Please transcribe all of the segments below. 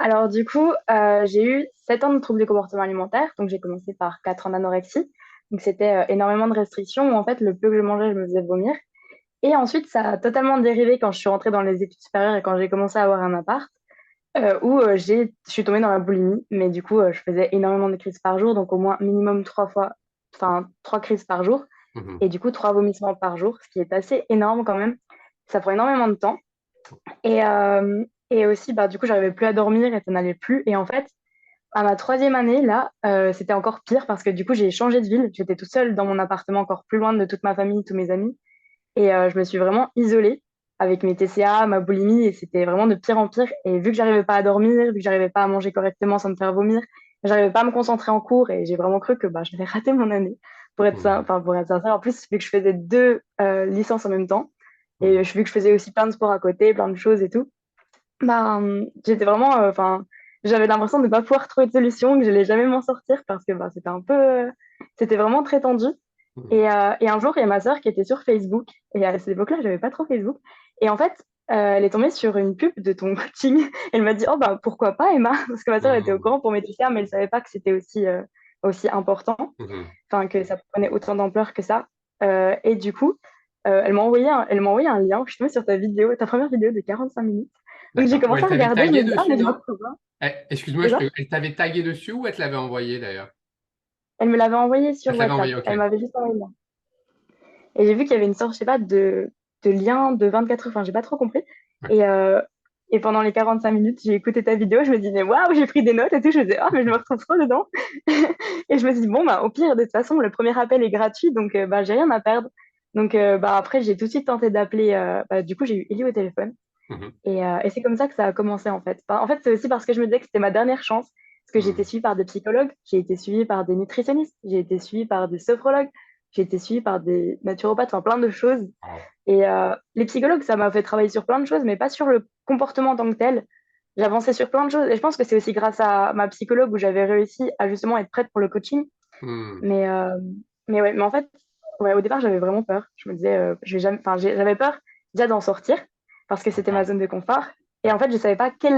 Alors du coup, j'ai eu 7 ans de troubles du comportement alimentaire. Donc j'ai commencé par 4 ans d'anorexie. Donc c'était énormément de restrictions où en fait le peu que je mangeais, je me faisais vomir. Et ensuite, ça a totalement dérivé quand je suis rentrée dans les études supérieures et quand j'ai commencé à avoir un appart, où je suis tombée dans la boulimie. Mais du coup, je faisais énormément de crises par jour, donc au moins minimum 3 fois, enfin 3 crises par jour. Mhm. Et du coup, 3 vomissements par jour, ce qui est assez énorme quand même. Ça prend énormément de temps. Et aussi, bah, du coup, j'arrivais plus à dormir et ça n'allait plus. Et en fait, à ma troisième année, là, c'était encore pire parce que du coup, j'ai changé de ville. J'étais toute seule dans mon appartement, encore plus loin de toute ma famille, tous mes amis. Et je me suis vraiment isolée avec mes TCA, ma boulimie, et c'était vraiment de pire en pire. Et vu que j'arrivais pas à dormir, vu que j'arrivais pas à manger correctement sans me faire vomir, j'arrivais pas à me concentrer en cours et j'ai vraiment cru que bah, je vais rater mon année. Mhm. Pour être sincère, en plus, vu que je faisais deux licences en même temps, et Mhm. vu que je faisais aussi plein de sports à côté, plein de choses et tout, bah, j'étais vraiment, j'avais l'impression de ne pas pouvoir trouver de solution, que je n'allais jamais m'en sortir parce que bah, c'était un peu, c'était vraiment très tendu. Mhm. Et un jour, il y a ma sœur qui était sur Facebook. Et à cette époque-là, j'avais pas trop Facebook. Et en fait, elle est tombée sur une pub de ton coaching. Elle m'a dit, oh bah pourquoi pas, Emma? Parce que ma sœur était au Mhm. courant pour mes TCA, mais elle savait pas que c'était aussi important, Mhm. enfin que ça prenait autant d'ampleur que ça. Et du coup, elle m'a envoyé un lien. Je suis tombée sur ta vidéo, ta première vidéo de 45 minutes. Donc j'ai D'accord. Ou commencé elle à t'avait regarder. Je me tagué dis, ah dessus, mais je me non? retrouve là. Excuse-moi, C'est ça? elle t'avait tagué dessus ou elle te l'avait envoyé d'ailleurs? Elle me l'avait envoyé Elle sur te l'avait WhatsApp. envoyé, ok. Elle m'avait juste envoyé le lien. Et j'ai vu qu'il y avait une sorte, je sais pas, de lien de 24 heures. Enfin, j'ai pas trop compris. Ouais. Et, euh, et pendant les 45 minutes, j'ai écouté ta vidéo. Je me dis, mais waouh, j'ai pris des notes et tout. Je me disais, ah, mais je me retrouve trop dedans. Et je me suis dit, bon, bah, au pire, de toute façon, le premier appel est gratuit. Donc, bah, j'ai rien à perdre. Donc, bah, après, j'ai tout de suite tenté d'appeler. Bah, du coup, j'ai eu Ellie au téléphone. Mhm. Et c'est comme ça que ça a commencé, en fait. Enfin, en fait, c'est aussi parce que je me disais que c'était ma dernière chance. Parce que j'ai été Mhm. suivie par des psychologues, j'ai été suivie par des nutritionnistes, j'ai été suivie par des sophrologues, j'ai été suivie par des naturopathes, enfin plein de choses. Wow. Et les psychologues, ça m'a fait travailler sur plein de choses, mais pas sur le comportement en tant que tel. J'avançais sur plein de choses. Et je pense que c'est aussi grâce à ma psychologue où j'avais réussi à justement être prête pour le coaching. Mhm. Mais, euh, mais ouais, mais en fait, ouais, au départ, j'avais vraiment peur. Je me disais, je vais jamais, enfin, j'avais peur déjà d'en sortir parce que c'était ma D'accord. zone de confort. Et Ouais. en fait, je savais pas quelle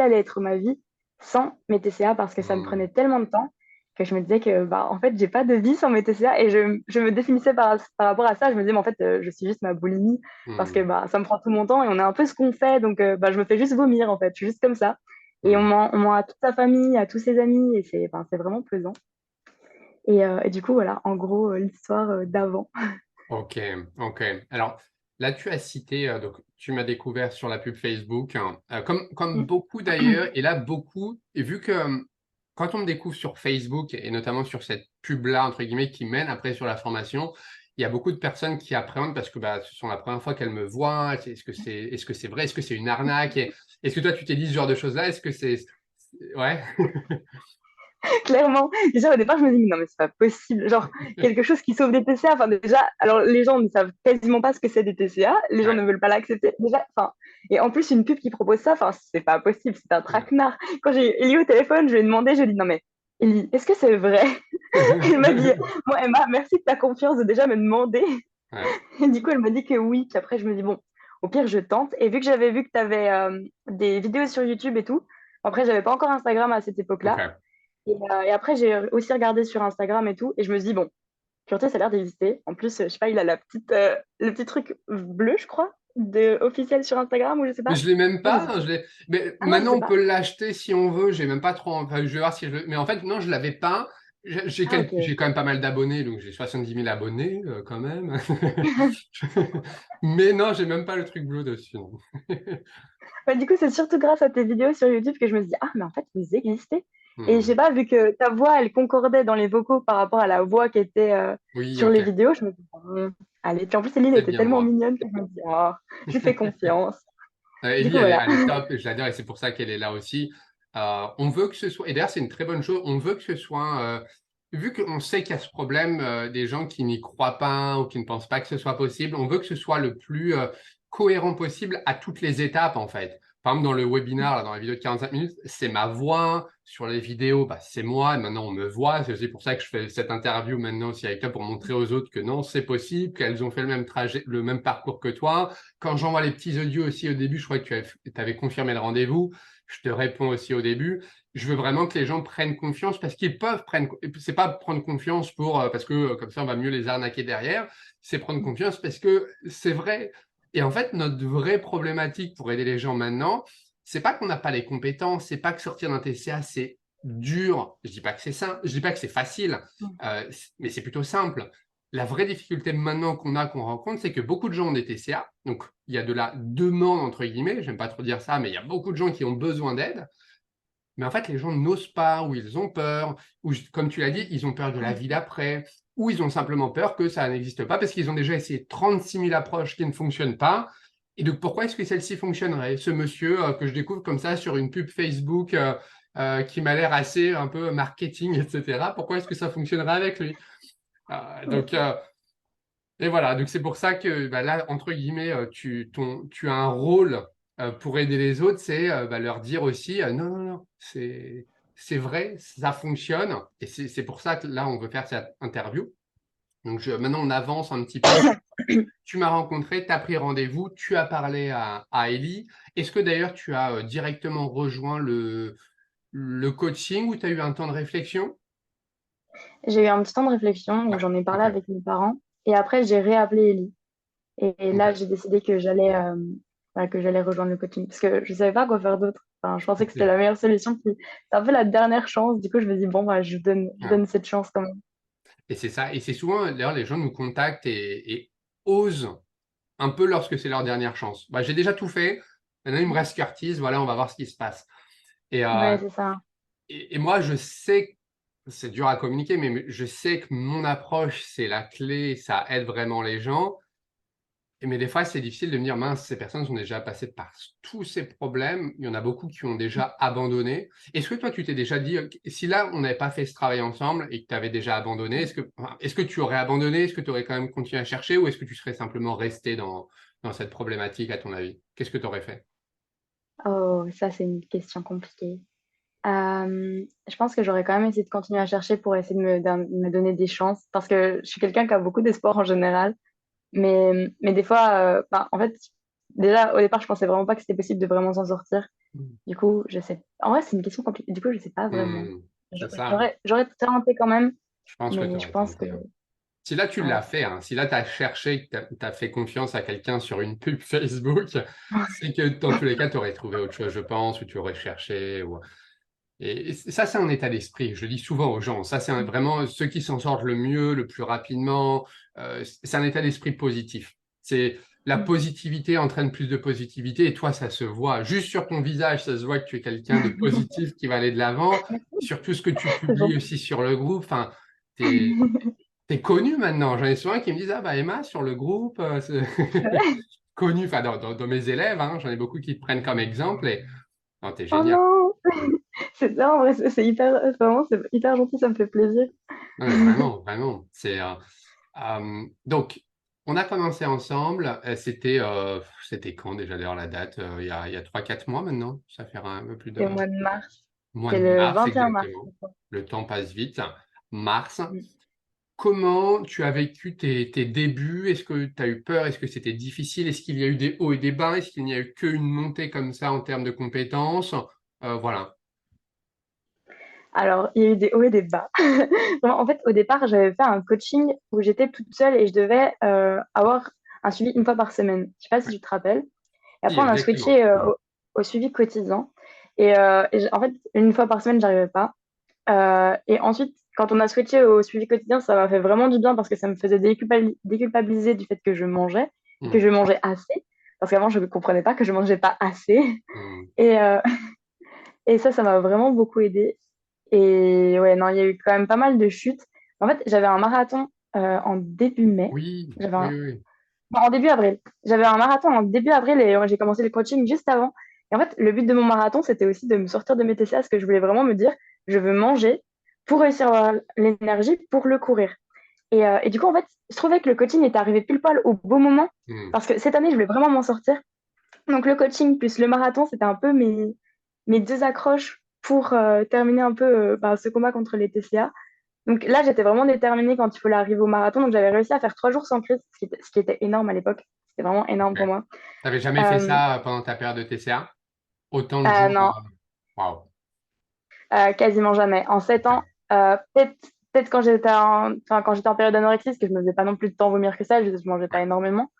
allait être ma vie sans mes TCA parce que ça me Mhm. prenait tellement de temps que je me disais que, bah, en fait, j'ai pas de vie sans mes TCA et je me définissais par rapport à ça. Je me disais, mais en fait, je suis juste ma boulimie parce que, Mhm. bah, ça me prend tout mon temps et on est un peu ce qu'on fait. Donc, bah, je me fais juste vomir, en fait. Je suis juste comme ça. Et Mhm. on ment à toute sa famille, à tous ses amis et enfin, c'est vraiment pesant. Et du coup, voilà, en gros, l'histoire d'avant. Ok, ok. Alors là, tu as cité, donc tu m'as découvert sur la pub Facebook, hein, comme Mm. beaucoup d'ailleurs, et là, beaucoup, et vu que quand on me découvre sur Facebook, et notamment sur cette pub-là, entre guillemets, qui mène après sur la formation, il y a beaucoup de personnes qui appréhendent parce que bah, ce sont la première fois qu'elles me voient. Est-ce que c'est vrai? Est-ce que c'est une arnaque? Est-ce que toi, tu t'es dit ce genre de choses-là? Est-ce que c'est... Ouais. Clairement, déjà au départ, je me dis, non, mais c'est pas possible. Genre, quelque chose qui sauve des TCA. Enfin, déjà, alors les gens ne savent quasiment pas ce que c'est des TCA. Les gens Ouais. ne veulent pas l'accepter. Déjà, enfin, et en plus, une pub qui propose ça, enfin, c'est pas possible. C'est un traquenard. Quand j'ai eu Ellie au téléphone, je lui ai demandé, je lui ai dit, non, mais Ellie, est-ce que c'est vrai? Elle m'a dit, moi, Emma, merci de ta confiance de déjà me demander. Ouais. Et du coup, elle m'a dit que oui. Puis après, je me dis, bon, au pire, je tente. Et vu que j'avais vu que tu avais des vidéos sur YouTube et tout, après, j'avais pas encore Instagram à cette époque-là. Ok. Et après, j'ai aussi regardé sur Instagram et tout. Et je me suis dit, bon, Pureté, ça a l'air d'exister. En plus, je sais pas, il a le petit truc bleu, je crois, officiel sur Instagram ou je sais Mais pas. je l'ai même Ça, je pas, sais hein, pas. Mais Ah non, je maintenant sais on pas. peut l'acheter si on veut. J'ai même pas trop. Enfin, je vais voir si je. Mais en fait, non, je l'avais pas. Ah, ok. J'ai quand même pas mal d'abonnés, donc j'ai 70 000 abonnés quand même. Mais non, j'ai même pas le truc bleu dessus. Non. Bah, du coup, c'est surtout grâce à tes vidéos sur YouTube que je me suis dit, ah, mais en fait, vous existez. Et je Hmm. sais pas, vu que ta voix, elle concordait dans les vocaux par rapport à la voix qui était Oui, sur les ok. vidéos, je me suis dit, allez. Puis en plus, Eline C'est était bien tellement moi. mignonne que je me suis dit, oh, je fais confiance. Du Ellie, coup, voilà. elle est top, je l'adore et c'est pour ça qu'elle est là aussi. On veut que ce soit, et d'ailleurs c'est une très bonne chose, on veut que ce soit, vu qu'on sait qu'il y a ce problème des gens qui n'y croient pas ou qui ne pensent pas que ce soit possible, on veut que ce soit le plus cohérent possible à toutes les étapes en fait. Par exemple, dans le webinaire, là, dans la vidéo de 45 minutes, c'est ma voix. Sur les vidéos, bah, c'est moi. Et maintenant, on me voit. C'est aussi pour ça que je fais cette interview maintenant aussi avec toi pour montrer aux autres que non, c'est possible, qu'elles ont fait le même trajet, le même parcours que toi. Quand j'envoie les petits audios aussi au début, je crois que tu avais confirmé le rendez-vous. je te réponds aussi au début. Je veux vraiment que les gens prennent confiance parce qu'ils peuvent prendre. C'est pas prendre confiance parce que comme ça on va mieux les arnaquer derrière. C'est prendre confiance parce que c'est vrai. Et en fait, notre vraie problématique pour aider les gens maintenant, c'est pas qu'on n'a pas les compétences, c'est pas que sortir d'un TCA c'est dur. Je dis pas que c'est simple, je dis pas que c'est facile, mais c'est plutôt simple. La vraie difficulté maintenant qu'on rencontre, c'est que beaucoup de gens ont des TCA. Donc, il y a de la demande, entre guillemets, j'aime pas trop dire ça, mais il y a beaucoup de gens qui ont besoin d'aide. Mais en fait, les gens n'osent pas, ou ils ont peur, ou comme tu l'as dit, ils ont peur de la vie d'après, ou ils ont simplement peur que ça n'existe pas parce qu'ils ont déjà essayé 36 000 approches qui ne fonctionnent pas. Et donc, pourquoi est-ce que celle-ci fonctionnerait? Ce monsieur que je découvre comme ça sur une pub Facebook qui m'a l'air assez un peu marketing, etc., pourquoi est-ce que ça fonctionnerait avec lui? Donc, et voilà, donc c'est pour ça que bah, là, entre guillemets, tu as un rôle pour aider les autres, c'est bah, leur dire aussi, non, non, non, c'est vrai, ça fonctionne. Et c'est pour ça que là, on veut faire cette interview. Donc maintenant, on avance un petit peu. Tu m'as rencontré, tu as pris rendez-vous, tu as parlé à Ellie. Est-ce que d'ailleurs, tu as directement rejoint le coaching ou tu as eu un temps de réflexion? J'ai eu un petit temps de réflexion où Ouais, j'en ai parlé ok, avec mes parents. Et après, j'ai réappelé Ellie. Et là, ok, j'ai décidé que j'allais rejoindre le coaching. Parce que je savais pas quoi faire d'autre. Enfin, je pensais que c'était ok. la meilleure solution. Puis c'est un peu la dernière chance. Du coup, je me dis, bon, bah, je Ouais. donne cette chance quand même. Et c'est ça. Et c'est souvent, d'ailleurs, les gens nous contactent et osent un peu lorsque c'est leur dernière chance. Bah, j'ai déjà tout fait. Maintenant, il me reste Curtis. Voilà, on va voir ce qui se passe. Et, Ouais, c'est ça. et moi, je sais que c'est dur à communiquer, mais je sais que mon approche, c'est la clé. Ça aide vraiment les gens. Mais des fois, c'est difficile de me dire, mince, ces personnes sont déjà passées par tous ces problèmes. Il y en a beaucoup qui ont déjà abandonné. Est-ce que toi, tu t'es déjà dit, si là, on n'avait pas fait ce travail ensemble et que tu avais déjà abandonné, est-ce que tu aurais abandonné? Est-ce que tu aurais quand même continué à chercher ou est-ce que tu serais simplement resté dans cette problématique, à ton avis? Qu'est-ce que tu aurais fait? Oh, ça, c'est une question compliquée. Je pense que j'aurais quand même essayé de continuer à chercher pour essayer de me donner des chances. Parce que je suis quelqu'un qui a beaucoup d'espoir en général. Mais des fois, en fait, déjà, au départ, je pensais vraiment pas que c'était possible de vraiment s'en sortir. Du coup, je sais. En vrai, c'est une question compliquée. Du coup, je sais pas vraiment. Hmm, c'est ça. J'aurais tenté quand même, Je pense que tu mais je aurais pense que tenté, hein. Si là, tu ouais. l'as fait, hein, si là, tu as cherché, que tu as fait confiance à quelqu'un sur une pub Facebook, c'est que dans tous les cas, tu aurais trouvé autre chose, je pense, ou tu aurais cherché. Et ça, c'est un état d'esprit. Je le dis souvent aux gens. Ça, c'est vraiment ceux qui s'en sortent le mieux, le plus rapidement. C'est un état d'esprit positif. C'est la positivité entraîne plus de positivité et toi, ça se voit. Juste sur ton visage, ça se voit que tu es quelqu'un de positif qui va aller de l'avant. Sur tout ce que tu C'est publies bon. aussi sur le groupe. Enfin, t'es, t'es connu maintenant. J'en ai souvent qui me disent, ah bah Emma, sur le groupe, c'est connu. Enfin, dans mes élèves, hein, j'en ai beaucoup qui te prennent comme exemple et non, t'es Oh génial. non! C'est ça, en vrai, c'est hyper, vraiment, c'est hyper gentil, ça me fait plaisir. Non, mais vraiment, vraiment. Donc, on a commencé ensemble. C'était quand déjà d'ailleurs la date? Il y a 3-4 mois maintenant. Ça fait un peu plus C'est au d'un mois de mars. mois C'est de le mars 21 mars, exactement. je crois. Le temps passe vite. Mars. Mm. Comment tu as vécu tes débuts? Est-ce que tu as eu peur? Est-ce que c'était difficile? Est-ce qu'il y a eu des hauts et des bas? Est-ce qu'il n'y a eu qu'une montée comme ça en termes de compétences? Voilà. Alors, il y a eu des hauts et des bas. En fait, au départ, j'avais fait un coaching où j'étais toute seule et je devais avoir un suivi une fois par semaine. Je sais pas si tu te rappelles. Et Si, après, on a exactement. switché au suivi quotidien. En fait, une fois par semaine, j'arrivais pas. Et ensuite, quand on a switché au suivi quotidien, ça m'a fait vraiment du bien parce que ça me faisait déculpabiliser du fait que je mangeais et que Hmm, je mangeais assez. Parce qu'avant, je ne comprenais pas que je mangeais pas assez. hmm. Et, euh, et ça m'a vraiment beaucoup aidé. Et ouais, non, il y a eu quand même pas mal de chutes. En fait, j'avais un marathon en début mai. Oui, J'avais oui, un... oui. non, en début avril. J'avais un marathon en début avril et j'ai commencé le coaching juste avant. Et en fait, le but de mon marathon, c'était aussi de me sortir de mes TCA parce que je voulais vraiment me dire, je veux manger pour réussir à avoir l'énergie pour le courir. Et du coup, en fait, je trouvais que le coaching était arrivé pile poil au bon moment Hmm. parce que cette année, je voulais vraiment m'en sortir. Donc le coaching plus le marathon, c'était un peu mes deux accroches pour terminer un peu ce combat contre les TCA. Donc là, j'étais vraiment déterminée quand il fallait arriver au marathon. Donc j'avais réussi à faire 3 jours sans crise, ce qui était énorme à l'époque. C'était vraiment énorme Ok. pour moi. T'avais jamais fait Euh, ça pendant ta période de TCA? Autant de jours. non, Waouh. Quasiment jamais. En 7 Ok. ans, peut-être quand j'étais en période anorexie, parce que je me faisais pas non plus de temps vomir que ça, je mangeais pas énormément.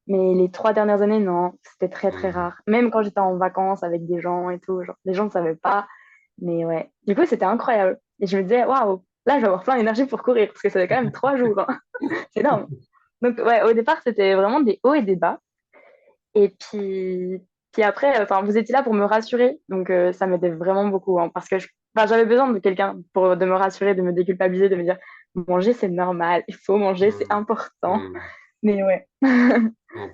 Mais les 3 dernières années, non, c'était très très Hmm. rare. Même quand j'étais en vacances avec des gens et tout, genre, les gens ne savaient pas. Mais ouais, du coup, c'était incroyable. Et je me disais, waouh, là, je vais avoir plein d'énergie pour courir, parce que ça fait quand même 3 jours, hein. C'est énorme. Donc, ouais, au départ, c'était vraiment des hauts et des bas. Et puis après, enfin, vous étiez là pour me rassurer, donc ça m'aidait vraiment beaucoup, hein, parce que enfin, j'avais besoin de quelqu'un de me rassurer, de me déculpabiliser, de me dire, manger, c'est normal, il faut manger, c'est Hmm. important. Hmm. Mais ouais. Donc,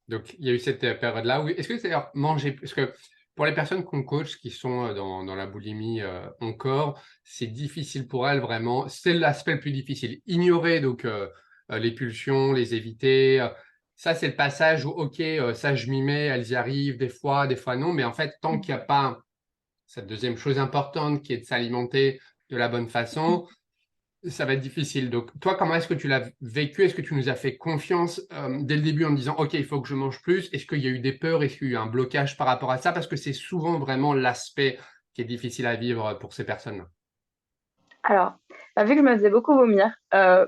donc, il y a eu cette période-là. Oui. Est-ce que c'est d'ailleurs manger, parce que pour les personnes qu'on coach qui sont dans la boulimie encore, c'est difficile pour elles vraiment. C'est l'aspect le plus difficile. Ignorer donc les pulsions, les éviter. Ça, c'est le passage où, ok, ça je m'y mets, elles y arrivent des fois non. Mais en fait, tant qu'il n'y a pas cette deuxième chose importante qui est de s'alimenter de la bonne façon, ça va être difficile. Donc, toi, comment est-ce que tu l'as vécu? Est-ce que tu nous as fait confiance dès le début en disant, OK, il faut que je mange plus? Est-ce qu'il y a eu des peurs? Est-ce qu'il y a eu un blocage par rapport à ça? Parce que c'est souvent vraiment l'aspect qui est difficile à vivre pour ces personnes-là. Alors, bah, vu que je me faisais beaucoup vomir,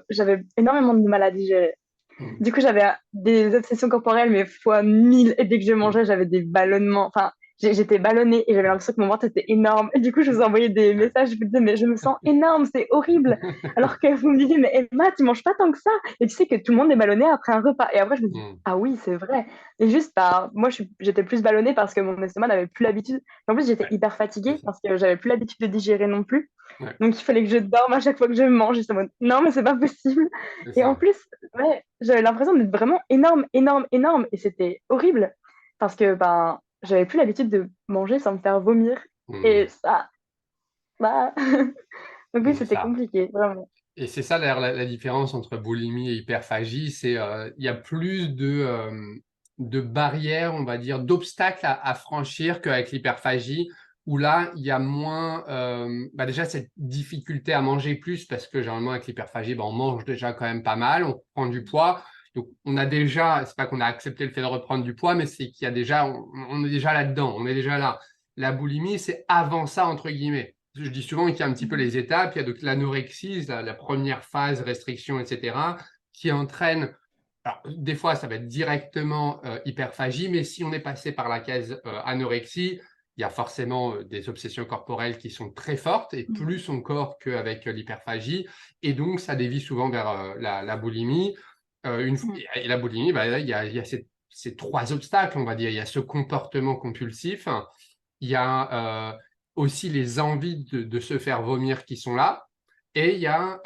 j'avais énormément de mal à digérer. Mm. Du coup, j'avais des obsessions corporelles, mais fois 1000. Et dès que je Mm. mangeais, j'avais des ballonnements. Enfin, j'étais ballonnée et j'avais l'impression que mon ventre était énorme. Et du coup, je vous envoyais des messages, je vous disais, mais je me sens énorme, c'est horrible. Alors que vous me disiez, mais Emma, tu manges pas tant que ça. Et tu sais que tout le monde est ballonné après un repas. Et après, je me dis, Mm. ah oui, c'est vrai. Et juste, bah, moi, j'étais plus ballonnée parce que mon estomac n'avait plus l'habitude. En plus, j'étais Ouais, hyper c'est fatiguée ça. parce que j'avais plus l'habitude de digérer non plus. Ouais, Donc, il fallait que je dorme à chaque fois que je mange. J'étais en mode, non, mais c'est pas possible. c'est Et en ça. plus, ouais, j'avais l'impression d'être vraiment énorme, énorme, énorme. Et c'était horrible parce que ben, j'avais plus l'habitude de manger sans me faire vomir. Mm. Et ça, bah... Donc Et oui, c'est c'était ça. compliqué, vraiment. Et c'est ça d'ailleurs la différence entre boulimie et hyperphagie, c'est il y a plus de barrières, on va dire, d'obstacles à franchir qu'avec l'hyperphagie, où là, il y a moins bah déjà cette difficulté à manger plus, parce que généralement avec l'hyperphagie, bah, on mange déjà quand même pas mal, on prend du poids. Donc on a déjà, c'est pas qu'on a accepté le fait de reprendre du poids, mais c'est qu'il y a déjà, on est déjà là-dedans, on est déjà là. La boulimie, c'est avant ça, entre guillemets. Je dis souvent qu'il y a un petit peu les étapes. Il y a donc l'anorexie, la première phase, restriction, etc., qui entraîne. Alors, des fois, ça va être directement hyperphagie, mais si on est passé par la case anorexie, il y a forcément des obsessions corporelles qui sont très fortes, et plus encore qu'avec l'hyperphagie. Et donc, ça dévie souvent vers la boulimie. Et la boulimie, bah, là, il y a ces trois obstacles, on va dire. Il y a ce comportement compulsif, il y a aussi les envies de se faire vomir qui sont là, et il y a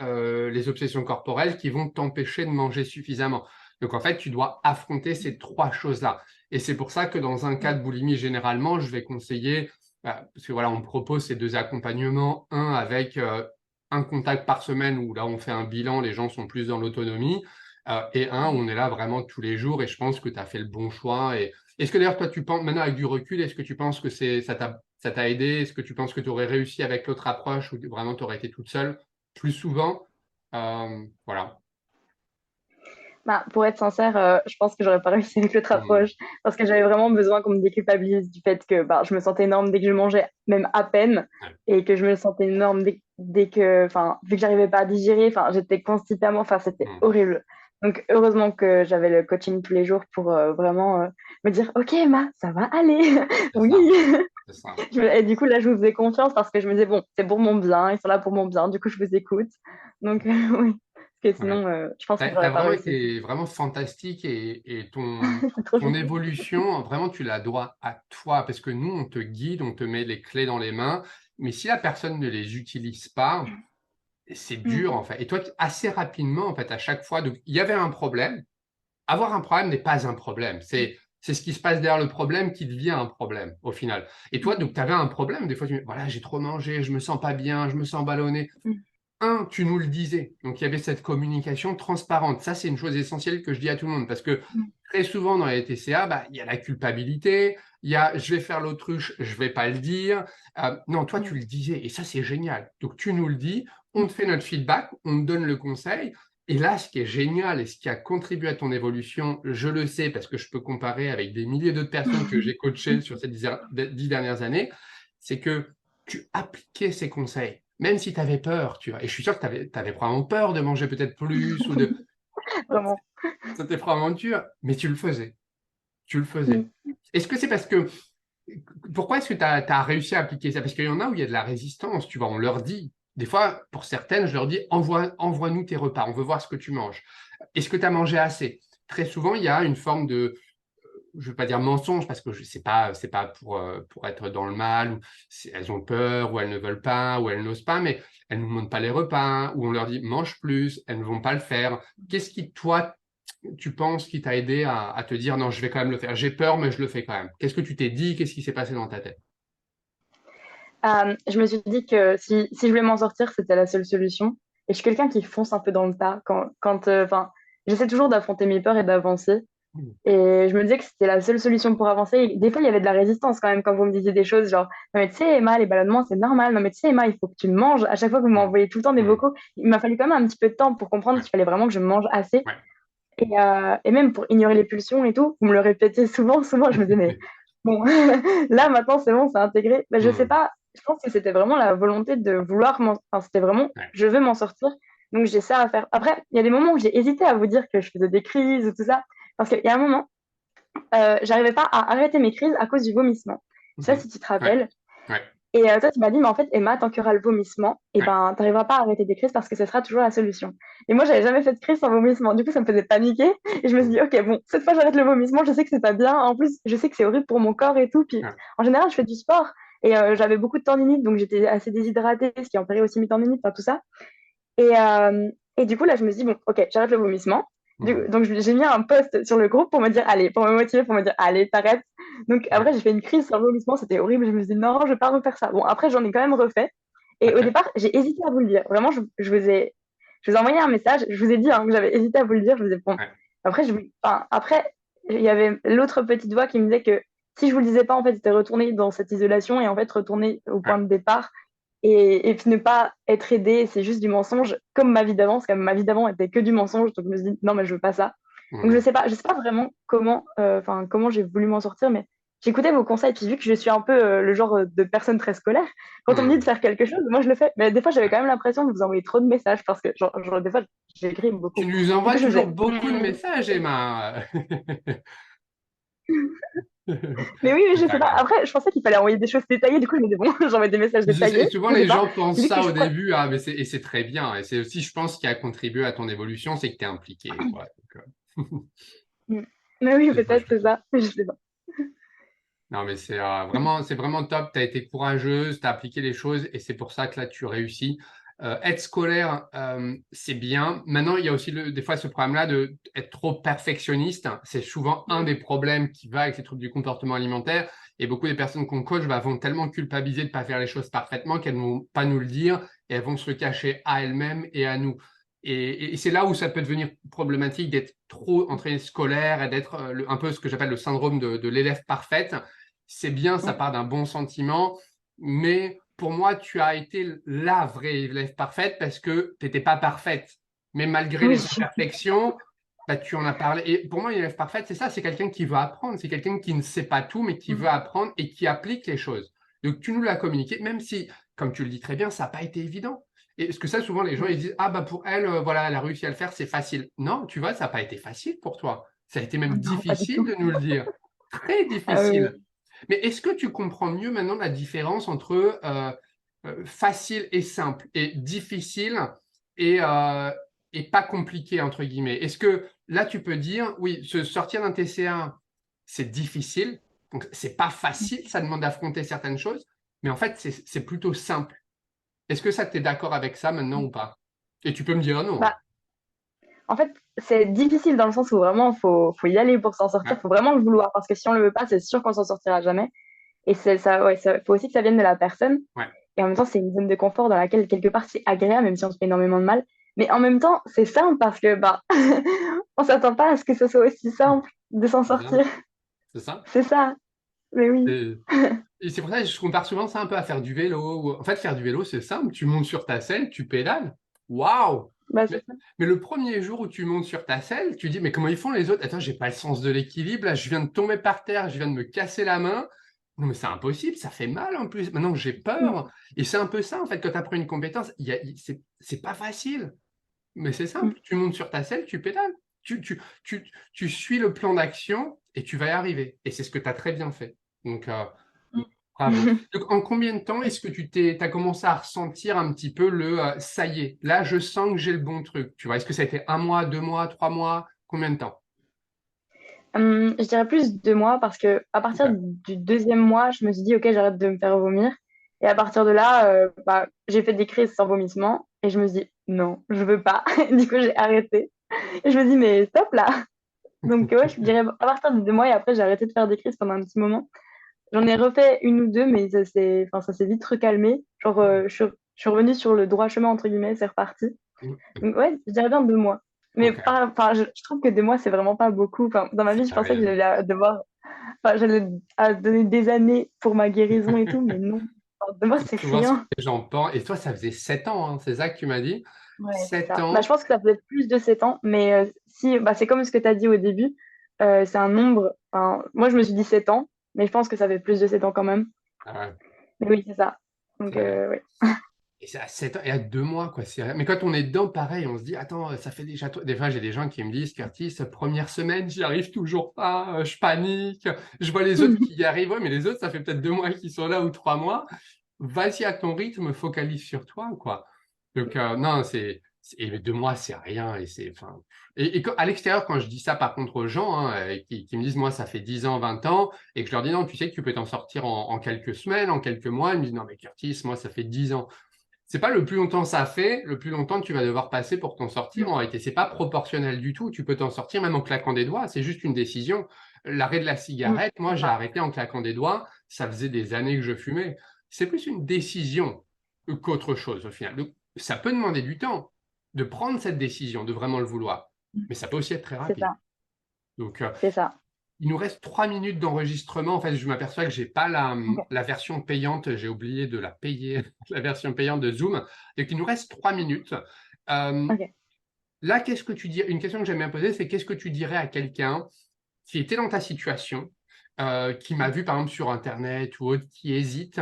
les obsessions corporelles qui vont t'empêcher de manger suffisamment. Donc en fait, tu dois affronter ces trois choses-là. Et c'est pour ça que dans un cas de boulimie, généralement, je vais conseiller, parce que voilà, on propose ces deux accompagnements, un avec un contact par semaine où là on fait un bilan, les gens sont plus dans l'autonomie, et un où on est là vraiment tous les jours, et je pense que tu as fait le bon choix. Et est-ce que d'ailleurs, toi, tu penses, maintenant avec du recul, est-ce que tu penses que ça t'a aidé? Est-ce que tu penses que tu aurais réussi avec l'autre approche ou vraiment tu aurais été toute seule plus souvent? Voilà. Bah, pour être sincère, je pense que j'aurais pas réussi avec l'autre Hmm. approche parce que j'avais vraiment besoin qu'on me déculpabilise du fait que bah, je me sentais énorme dès que je mangeais, même à peine, Ouais. et que je me sentais énorme dès que, enfin, vu que j'arrivais pas à digérer, enfin, j'étais constipée à mort, enfin, c'était Hmm. horrible. Donc, heureusement que j'avais le coaching tous les jours pour vraiment me dire, OK, Emma, ça va aller, C'est oui. ça. C'est ça. Et du coup, là, je vous faisais confiance parce que je me disais, bon, c'est pour mon bien, ils sont là pour mon bien, du coup, je vous écoute. Donc, oui, parce que Ouais. sinon, je pense que T'as j'aurais pas vraiment réussi. été vraiment fantastique et C'est trop ton gentil. évolution, vraiment, tu la dois à toi parce que nous, on te guide, on te met les clés dans les mains. Mais si la personne ne les utilise pas, c'est Mm, dur en fait. Et toi, assez rapidement, en fait, à chaque fois, donc, il y avait un problème. Avoir un problème n'est pas un problème. mm, C'est ce qui se passe derrière le problème qui devient un problème au final. Et toi, mm, donc, tu avais un problème. Des fois, tu me dis, voilà, j'ai trop mangé, je me sens pas bien, je me sens ballonné. mm, Un, tu nous le disais. Donc, il y avait cette communication transparente. Ça, c'est une chose essentielle que je dis à tout le monde parce que mm, très souvent dans les TCA, bah, il y a la culpabilité, il y a je vais faire l'autruche, je vais pas le dire. Non, toi, tu mm, le disais et ça, c'est génial. Donc, tu nous le dis, on mm, te fait notre feedback, on te donne le conseil. Et là, ce qui est génial et ce qui a contribué à ton évolution, je le sais parce que je peux comparer avec des milliers d'autres personnes que j'ai coachées sur ces 10 dernières années, c'est que tu appliquais ces conseils, même si tu avais peur, tu vois. Et je suis sûr que tu avais probablement peur de manger peut-être plus ou de... Vraiment. C'était probablement dur, mais tu le faisais. Tu le faisais. Mm. Est-ce que c'est parce que... Pourquoi est-ce que tu as réussi à appliquer ça? Parce qu'il y en a où il y a de la résistance, tu vois, on leur dit. Des fois, pour certaines, je leur dis, envoie-nous tes repas, on veut voir ce que tu manges. Est-ce que tu as mangé assez? Très souvent, il y a une forme de, je ne veux pas dire mensonge, parce que c'est pas pour être dans le mal, ou elles ont peur, ou elles ne veulent pas, ou elles n'osent pas, mais elles ne nous montrent pas les repas, ou on leur dit, mange plus, elles ne vont pas le faire. Qu'est-ce qui, toi, tu penses qui t'a aidé à te dire non, je vais quand même le faire. J'ai peur, mais je le fais quand même. Qu'est-ce que tu t'es dit? Qu'est-ce qui s'est passé dans ta tête? Je me suis dit que si je voulais m'en sortir, c'était la seule solution. Et je suis quelqu'un qui fonce un peu dans le tas. Enfin, j'essaie toujours d'affronter mes peurs et d'avancer. Hmm. Et je me disais que c'était la seule solution pour avancer. Et des fois, il y avait de la résistance quand même quand vous me disiez des choses genre, non mais tu sais, Emma, les ballonnements, c'est normal. Non mais tu sais, Emma, il faut que tu manges. À chaque fois que vous Hmm. m'envoyez tout le temps des Hmm. vocaux, il m'a fallu quand même un petit peu de temps pour comprendre Ouais, qu'il fallait vraiment que je mange assez. ouais. Et même pour ignorer les pulsions et tout, vous me le répétiez souvent, souvent, je me disais, mais bon, là maintenant c'est bon, c'est intégré. Ben, je sais Hmm. pas, je pense que c'était vraiment la volonté de vouloir enfin, c'était vraiment, Ouais. je veux m'en sortir, donc j'ai ça à faire. Après, il y a des moments où j'ai hésité à vous dire que je faisais des crises ou tout ça, parce qu'il y a un moment, j'arrivais pas à arrêter mes crises à cause du vomissement. Je sais pas Mhm. si tu te Ouais. rappelles. Ouais. Et toi, tu m'as dit, mais en fait, Emma, tant qu'il y aura le vomissement, et Ouais. ben, t'arriveras pas à arrêter des crises parce que ce sera toujours la solution. Et moi, j'avais jamais fait de crise sans vomissement. Du coup, ça me faisait paniquer. Et je me suis Hmm. dit, ok, bon, cette fois, j'arrête le vomissement. Je sais que c'est pas bien. En plus, je sais que c'est horrible pour mon corps et tout. Puis, Ouais. en général, je fais du sport. Et j'avais beaucoup de tendinite, donc j'étais assez déshydratée, ce qui empirait aussi mes tendinites, enfin, tout ça. Et du coup, là, je me suis dit, bon, ok, j'arrête le vomissement. Hmm. Donc, j'ai mis un post sur le groupe pour me dire, allez, pour me motiver, pour me dire, allez, t'arrêtes. Donc, Ouais. après, j'ai fait une crise sur le vomissement, c'était horrible. Je me suis dit, non, je vais pas refaire ça. Bon, après, j'en ai quand même refait. Et au OK. départ, j'ai hésité à vous le dire. Vraiment, je vous ai envoyé un message. Je vous ai dit hein, que j'avais hésité à vous le dire. Je vous ai bon. Ouais. Après, il y avait l'autre petite voix qui me disait que si je vous le disais pas, en fait, c'était retourner dans cette isolation et en fait retourner au Ouais. point de départ et puis ne pas être aidé, c'est juste du mensonge, comme ma vie d'avant, parce que ma vie d'avant était que du mensonge, donc je me suis dit non mais je veux pas ça. Donc Hmm. je sais pas vraiment comment j'ai voulu m'en sortir, mais j'écoutais vos conseils, puis vu que je suis un peu le genre de personne très scolaire, quand on me dit de Hmm. faire quelque chose, moi je le fais. Mais des fois j'avais Ouais. quand même l'impression de vous envoyer trop de messages parce que des fois j'écris Tu beaucoup. nous Du envoies coup je me toujours disais, beaucoup de messages, Emma. mais oui, mais C'est je sais pas pas. grave. Après, je pensais qu'il fallait envoyer des choses détaillées. Du coup, je me disais, bon, j'envoie des messages Et détaillés. souvent, Je sais les pas. gens pensent J'ai vu que ça je au crois. début, mais c'est très bien. Et c'est aussi, je pense, ce qui a contribué à ton évolution, c'est que tu es impliqué, quoi. Mais oui, Je vois, je peut-être veux c'est dire. ça. Je sais pas. Non, mais c'est vraiment top. Tu as été courageuse, tu as appliqué les choses et c'est pour ça que là, tu réussis. Être scolaire, c'est bien. Maintenant, il y a aussi des fois ce problème-là d'être trop perfectionniste. C'est souvent un des problèmes qui va avec les troubles du comportement alimentaire. Et beaucoup des personnes qu'on coach vont tellement culpabiliser de ne pas faire les choses parfaitement qu'elles ne vont pas nous le dire et elles vont se le cacher à elles-mêmes et à nous. Et c'est là où ça peut devenir problématique d'être trop entraîné scolaire et d'être un peu ce que j'appelle le syndrome de l'élève parfaite. C'est bien, ça Mm. part d'un bon sentiment, mais pour moi, tu as été la vraie élève parfaite parce que tu n'étais pas parfaite. Mais malgré Oui. les imperfections, bah, tu en as parlé. Et pour moi, une élève parfaite, c'est ça, c'est quelqu'un qui veut apprendre, c'est quelqu'un qui ne sait pas tout, mais qui Mm. veut apprendre et qui applique les choses. Donc, tu nous l'as communiqué, même si, comme tu le dis très bien, ça n'a pas été évident. Et parce que ça, souvent, les gens, ils disent, ah, bah, pour elle, voilà, elle a réussi à le faire, c'est facile. Non, tu vois, ça n'a pas été facile pour toi. Ça a été même Non, pas du difficile tout. de nous le dire. Très Ah oui, difficile. oui. Mais est-ce que tu comprends mieux maintenant la différence entre facile et simple et difficile et, euh, et pas compliqué, entre guillemets? Est-ce que là, tu peux dire, oui, se sortir d'un TCA, c'est difficile, donc c'est pas facile, ça demande d'affronter certaines choses, mais en fait, c'est plutôt simple. Est-ce que ça, tu es d'accord avec ça maintenant ou pas? Et tu peux me dire non, hein. Bah, en fait, c'est difficile dans le sens où vraiment, faut y aller pour s'en sortir. Ouais, Faut vraiment le vouloir parce que si on le veut pas, c'est sûr qu'on s'en sortira jamais. Et c'est ça, ouais, ça, faut aussi que ça vienne de la personne. ouais. Et en même temps, c'est une zone de confort dans laquelle, quelque part, c'est agréable, même si on se fait énormément de mal. Mais en même temps, c'est simple parce que, bah, on s'attend pas à ce que ce soit aussi simple de s'en C'est ça, sortir. c'est ça. C'est ça. Mais oui. Et, et c'est pour ça que je compare souvent ça un peu à faire du vélo. En fait, faire du vélo, c'est simple. Tu montes sur ta selle, tu pédales. Waouh! Bah, c'est Mais, ça. mais le premier jour où tu montes sur ta selle, tu dis, mais comment ils font les autres? Attends, j'ai pas le sens de l'équilibre. Là, je viens de tomber par terre, je viens de me casser la main. non, mais c'est impossible, ça fait mal en plus. Maintenant que j'ai Mm. peur. Et c'est un peu ça, en fait, quand tu apprends une compétence, c'est pas facile. Mais c'est Mm. simple. Tu montes sur ta selle, tu pédales. Tu suis le plan d'action et tu vas y arriver. Et c'est ce que tu as très bien fait. Donc, bravo. Mm. Donc, en combien de temps est-ce que t'as commencé à ressentir un petit peu ça y est, là, je sens que j'ai le bon truc. Tu vois, est-ce que ça a été 1 mois, 2 mois, 3 mois? Combien de temps? Je dirais plus 2 mois parce que à partir Ok. du deuxième mois, je me suis dit, ok, j'arrête de me faire vomir. Et à partir de là, bah, j'ai fait des crises sans vomissement et je me suis dit, non, je veux pas. Du coup, j'ai arrêté. Et je me dis, mais stop là. Donc, ouais, je dirais à partir de 2 mois et après, j'ai arrêté de faire des crises pendant un petit moment. J'en ai refait une ou deux, mais enfin, ça s'est vite recalmé. Genre, je suis revenue sur le droit chemin, entre guillemets, c'est reparti. Donc, ouais, je dirais bien 2 mois. Mais Ok. pas, enfin, je trouve que 2 mois, c'est vraiment pas beaucoup. Enfin, dans ma vie, je Ah pensais que oui. j'allais devoir, enfin, j'allais donner des années pour ma guérison et tout, mais non. Enfin, 2 mois, C'est c'est souvent ce que rien. les gens pensent. Et toi, ça faisait 7 ans, hein, c'est ça que tu m'as dit? Ouais, c'est sept ça. Bah, je ans. pense que ça peut être plus de 7 ans, mais si, bah, c'est comme ce que tu as dit au début, c'est un nombre. Enfin, moi, je me suis dit 7 ans, mais je pense que ça fait plus de 7 ans quand même. Ah ouais. Mais oui, c'est ça. Donc, oui. Et c'est à 7 ans et à 2 mois, quoi. Mais quand on est dedans, pareil, on se dit, attends, ça fait déjà. Des fois, j'ai des gens qui me disent, Curtis, première semaine, j'y arrive toujours pas, je panique. Je vois les autres qui y arrivent, ouais, mais les autres, ça fait peut-être 2 mois qu'ils sont là ou 3 mois. Vas-y à ton rythme, focalise sur toi, quoi. Donc, non, et 2 mois, c'est rien. Enfin, à l'extérieur, quand je dis ça, par contre, aux gens qui me disent, moi, ça fait 10 ans, 20 ans, et que je leur dis, non, tu sais que tu peux t'en sortir en quelques semaines, en quelques mois, ils me disent, non, mais Curtis, moi, ça fait 10 ans. C'est pas le plus longtemps ça fait, le plus longtemps que tu vas devoir passer pour t'en sortir. En réalité, c'est pas proportionnel du tout. Tu peux t'en sortir même en claquant des doigts. C'est juste une décision. L'arrêt de la cigarette, moi, C'est j'ai ça. arrêté en claquant des doigts. Ça faisait des années que je fumais. C'est plus une décision qu'autre chose au final. Donc, ça peut demander du temps de prendre cette décision, de vraiment le vouloir. Mais ça peut aussi être très C'est rapide. ça. Donc, C'est ça. il nous reste 3 minutes d'enregistrement. En fait, je m'aperçois que j'ai pas Ok. la version payante. J'ai oublié de la payer, la version payante de Zoom. Donc, il nous reste 3 minutes. Euh, Ok. Là, qu'est-ce que tu dis? Une question que j'aime bien poser, c'est qu'est-ce que tu dirais à quelqu'un qui était dans ta situation, qui m'a vu par exemple sur Internet ou autre, qui hésite,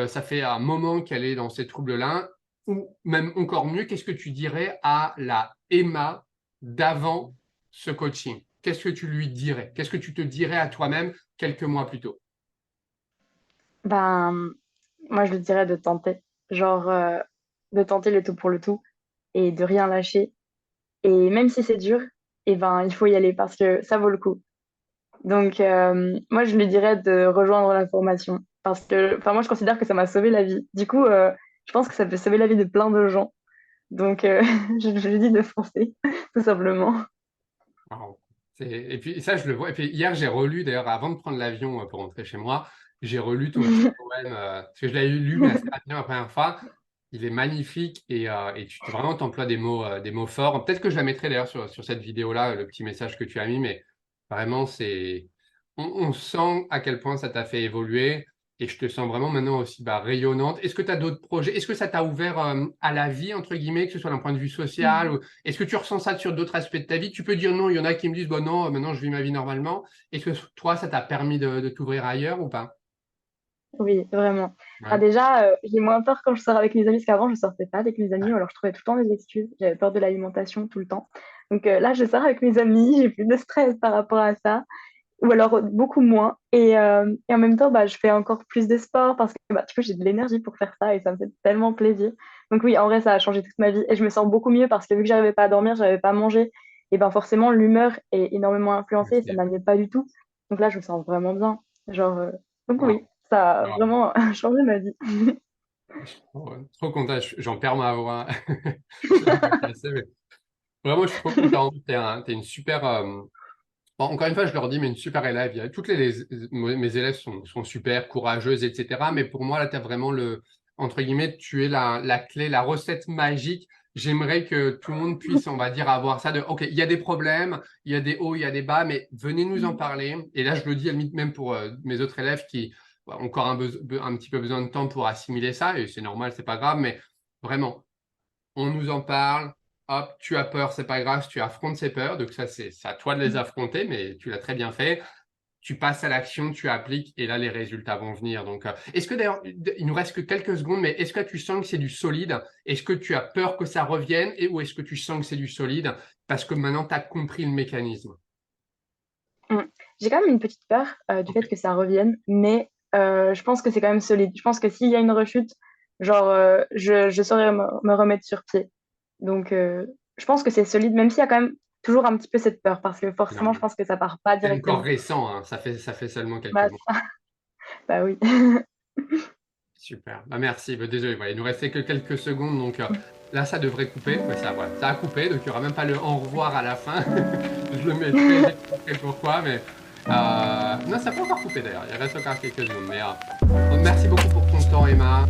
ça fait un moment qu'elle est dans ces troubles-là, ou même encore mieux, qu'est-ce que tu dirais à la Emma d'avant ce coaching? Qu'est-ce que tu lui dirais? Qu'est-ce que tu te dirais à toi-même quelques mois plus tôt? Ben, moi, je le dirais de tenter. Genre, de tenter le tout pour le tout et de rien lâcher. Et même si c'est dur, eh ben, il faut y aller parce que ça vaut le coup. Donc, moi, je lui dirais de rejoindre la formation parce que, enfin, moi, je considère que ça m'a sauvé la vie. Du coup, je pense que ça peut sauver la vie de plein de gens. Donc, je lui dis de foncer, tout simplement. Wow. Et puis ça, je le vois. Et puis hier, j'ai relu, d'ailleurs, avant de prendre l'avion pour rentrer chez moi, j'ai relu ton petit poème, parce que je l'avais lu, mais assez rapidement la première fois. Il est magnifique et vraiment t'emploies des mots forts. Peut-être que je la mettrai d'ailleurs sur cette vidéo-là, le petit message que tu as mis, mais vraiment, on sent à quel point ça t'a fait évoluer et je te sens vraiment maintenant aussi rayonnante. Est-ce que tu as d'autres projets? Est-ce que ça t'a ouvert à la vie, entre guillemets, que ce soit d'un point de vue social? Est-ce que tu ressens ça sur d'autres aspects de ta vie? Tu peux dire non, il y en a qui me disent, bon non, maintenant je vis ma vie normalement. Est-ce que toi, ça t'a permis de t'ouvrir ailleurs ou pas? Oui, vraiment. Ah, Ouais. déjà, j'ai moins peur quand je sors avec mes amis, parce qu'avant, je sortais pas avec mes amis, Ouais. ou alors je trouvais tout le temps des excuses. J'avais peur de l'alimentation tout le temps. Donc là, je sors avec mes amis, j'ai plus de stress par rapport à ça, ou alors beaucoup moins. Et en même temps, bah, je fais encore plus de sport parce que bah, du coup, j'ai de l'énergie pour faire ça et ça me fait tellement plaisir. Donc oui, en vrai, ça a changé toute ma vie et je me sens beaucoup mieux parce que vu que j'arrivais pas à dormir, j'arrivais pas à manger, et ben forcément, l'humeur est énormément influencée et ça Merci. n'allait pas du tout. Donc là, je me sens vraiment bien. Genre, donc oui. Wow. Ça a Wow. vraiment changé ma vie. Je suis trop content, j'en perds ma voix. Je vais me casser, mais vraiment, je suis trop content. T'es une super. Bon, encore une fois, je leur dis, mais une super élève. Toutes mes élèves sont super, courageuses, etc. Mais pour moi, là, tu as vraiment entre guillemets, tu es la clé, la recette magique. J'aimerais que tout le monde puisse, on va dire, avoir ça OK, il y a des problèmes, il y a des hauts, il y a des bas, mais venez nous en parler. Et là, je le dis à la limite même pour mes autres élèves qui ont encore un petit peu besoin de temps pour assimiler ça, et c'est normal, c'est pas grave, mais vraiment, on nous en parle. Hop, tu as peur, c'est pas grave, tu affrontes ces peurs. Donc ça, c'est à toi de les affronter, mais tu l'as très bien fait. tu passes à l'action, tu appliques et là, les résultats vont venir. Donc, est-ce que d'ailleurs, il nous reste que quelques secondes, mais est-ce que tu sens que c'est du solide? Est-ce que tu as peur que ça revienne ou est-ce que tu sens que c'est du solide parce que maintenant, tu as compris le mécanisme? Mm. J'ai quand même une petite peur du Ok. fait que ça revienne, mais je pense que c'est quand même solide. Je pense que s'il y a une rechute, genre, je saurais me remettre sur pied. Donc, je pense que c'est solide, même s'il y a quand même toujours un petit peu cette peur, parce que forcément, je Normal. pense que ça part pas C'est encore directement. récent, hein, ça fait seulement quelques Bah, mois. bah oui. Super. Bah, merci. Bah, désolé, voilà, il nous restait que quelques secondes, donc là, ça devrait couper. Ouais, ça, voilà, ça a coupé, donc il n'y aura même pas le au revoir à la fin. Je le mettrai, j'expliquerai pourquoi, mais non, ça peut encore couper d'ailleurs. Il reste encore quelques secondes. Mais merci beaucoup pour ton temps, Emma.